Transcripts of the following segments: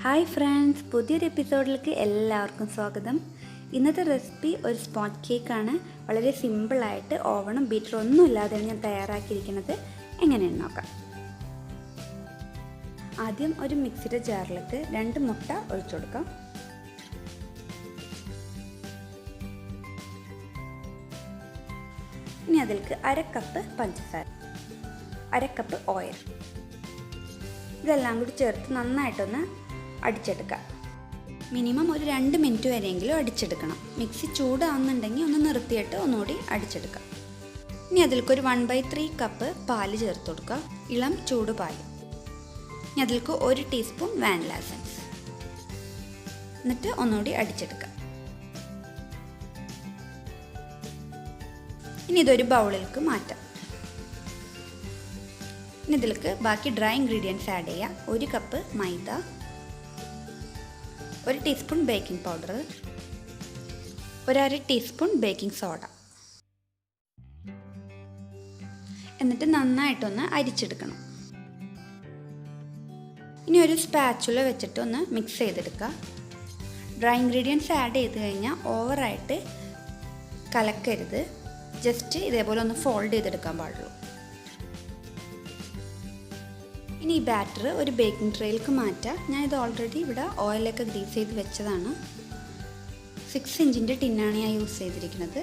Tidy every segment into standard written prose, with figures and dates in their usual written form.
Hi friends, പുതിയൊരു എപ്പിസോഡിലേക്ക് എല്ലാവർക്കും സ്വാഗതം. ഇന്നത്തെ റെസിപ്പി ഒരു സ്പോഞ്ച് കേക്കാണ്. വളരെ സിമ്പിളായിട്ട് ഓവണും ബീറ്ററും ഒന്നും ഇല്ലാതെയാണ് ഞാൻ തയ്യാറാക്കിയിരിക്കുന്നത്. എങ്ങനെയെന്ന് നോക്കാം. ആദ്യം ഒരു മിക്സിയുടെ ജാറിലേക്ക് 2 മുട്ട ഒഴിച്ചു കൊടുക്കാം. ഇനി അതിലേക്ക് 1/2 കപ്പ് പഞ്ചസാര, 1/2 കപ്പ് ഓയിൽ, ഇതെല്ലാം കൂടി ചേർത്ത് നന്നായിട്ടൊന്ന് അടിച്ചെടുക്കാം. മിനിമം ഒരു 2 മിനിറ്റ് വരെയെങ്കിലും അടിച്ചെടുക്കണം. മിക്സി ചൂടാവുന്നുണ്ടെങ്കിൽ ഒന്ന് നിർത്തിയിട്ട് ഒന്നുകൂടി അടിച്ചെടുക്കാം. ഇനി അതിലേക്ക് ഒരു 1/3 കപ്പ് പാല് ചേർത്ത് കൊടുക്കുക, ഇളം ചൂട് പാല്. ഇനി അതിലേക്ക് 1 ടീസ്പൂൺ വാനില എസൻസ്, എന്നിട്ട് ഒന്നുകൂടി അടിച്ചെടുക്കാം. ഇനി ഇതൊരു ബൗളിലേക്ക് മാറ്റാം. ഇനി ഇതിലേക്ക് ബാക്കി ഡ്രൈ ഇൻഗ്രീഡിയൻസ് ആഡ് ചെയ്യാം. 1 കപ്പ് മൈദ, 1 teaspoon baking powder, 1/2 teaspoon baking soda, എന്നിട്ട് നന്നായിട്ടൊന്ന് അരിച്ചെടുക്കണം. ഇനി ഒരു സ്പാച്ചുല വെച്ചിട്ട് ഒന്ന് മിക്സ് ചെയ്തെടുക്കുക. ഡ്രൈ ഇൻഗ്രീഡിയൻസ് ആഡ് ചെയ്ത് കഴിഞ്ഞാൽ ഓവറായിട്ട് കലക്കരുത്. ജസ്റ്റ് ഇതേപോലെ ഒന്ന് ഫോൾഡ് ചെയ്തെടുക്കാൻ പാടുള്ളൂ. ഇനി ഈ ബാറ്റർ ഒരു ബേക്കിംഗ് ട്രേയിലേക്ക് മാറ്റാം. ഞാനിത് ഓൾറെഡി ഇവിടെ ഓയിലൊക്കെ ഗ്രീസ് ചെയ്ത് വെച്ചതാണ്. 6 ഇഞ്ചിൻ്റെ ടിന്നാണ് ഞാൻ യൂസ് ചെയ്തിരിക്കുന്നത്.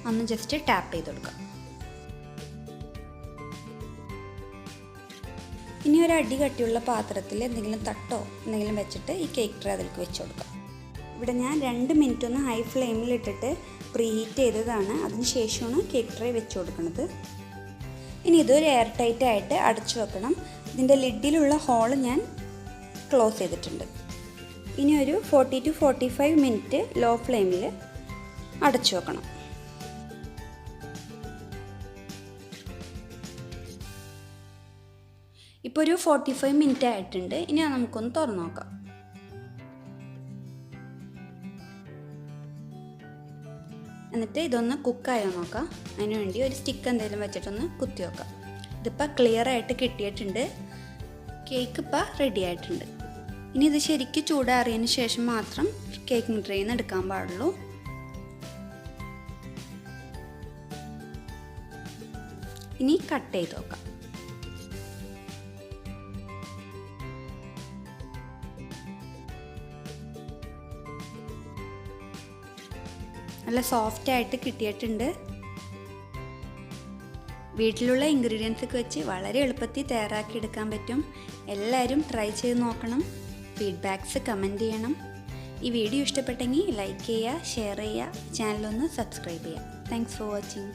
ഒന്ന് ജസ്റ്റ് ടാപ്പ് ചെയ്ത് കൊടുക്കാം. ഇനി ഒരു അടി കട്ടിയുള്ള പാത്രത്തിൽ എന്തെങ്കിലും തട്ടോ എന്തെങ്കിലും വെച്ചിട്ട് ഈ കേക്ക് ട്രേ അതിലേക്ക് വെച്ച് കൊടുക്കാം. ഇവിടെ ഞാൻ 2 മിനിറ്റ് ഒന്ന് ഹൈ ഫ്ലെയിമിലിട്ടിട്ട് പ്രീ ഹീറ്റ് ചെയ്തതാണ്. അതിന് ശേഷമാണ് കേക്ക് ട്രേ വെച്ച് കൊടുക്കുന്നത്. ഇനി ഇതൊരു എയർ ടൈറ്റ് ആയിട്ട് അടച്ചു വെക്കണം. ഇതിൻ്റെ ലിഡിലുള്ള ഹോള് ഞാൻ ക്ലോസ് ചെയ്തിട്ടുണ്ട്. ഇനി ഒരു 40 to 45 മിനിറ്റ് ലോ ഫ്ലെയിമിൽ അടച്ചു വെക്കണം. ഇപ്പോൾ ഒരു 45 മിനിറ്റ് ആയിട്ടുണ്ട്. ഇനി നമുക്കൊന്ന് തുറന്നു നോക്കാം. എന്നിട്ട് ഇതൊന്ന് കുക്കായോ നോക്കാം. അതിന് വേണ്ടി ഒരു സ്റ്റിക്ക് എന്തെങ്കിലും വെച്ചിട്ടൊന്ന് കുത്തി വെക്കാം. ഇതിപ്പോൾ ക്ലിയർ ആയിട്ട് കിട്ടിയിട്ടുണ്ട്. കേക്ക് ഇപ്പോൾ റെഡി ആയിട്ടുണ്ട്. ഇനി ഇത് ശരിക്കും ചൂടാറിയതിന് ശേഷം മാത്രം കേക്കിംഗ് ട്രേയിൽ നിന്ന് എടുക്കാൻ പാടുള്ളൂ. ഇനി കട്ട് ചെയ്ത് നോക്കാം. നല്ല സോഫ്റ്റ് ആയിട്ട് കിട്ടിയിട്ടുണ്ട്. വീട്ടിലുള്ള ഇൻഗ്രീഡിയൻസ് ഒക്കെ വെച്ച് വളരെ എളുപ്പത്തിൽ തയ്യാറാക്കിയെടുക്കാൻ പറ്റും. എല്ലാവരും ട്രൈ ചെയ്ത് നോക്കണം. ഫീഡ്ബാക്ക്സ് കമൻറ്റ് ചെയ്യണം. ഈ വീഡിയോ ഇഷ്ടപ്പെട്ടെങ്കിൽ ലൈക്ക് ചെയ്യുക, ഷെയർ ചെയ്യുക, ചാനലൊന്ന് സബ്സ്ക്രൈബ് ചെയ്യുക. Thanks for watching.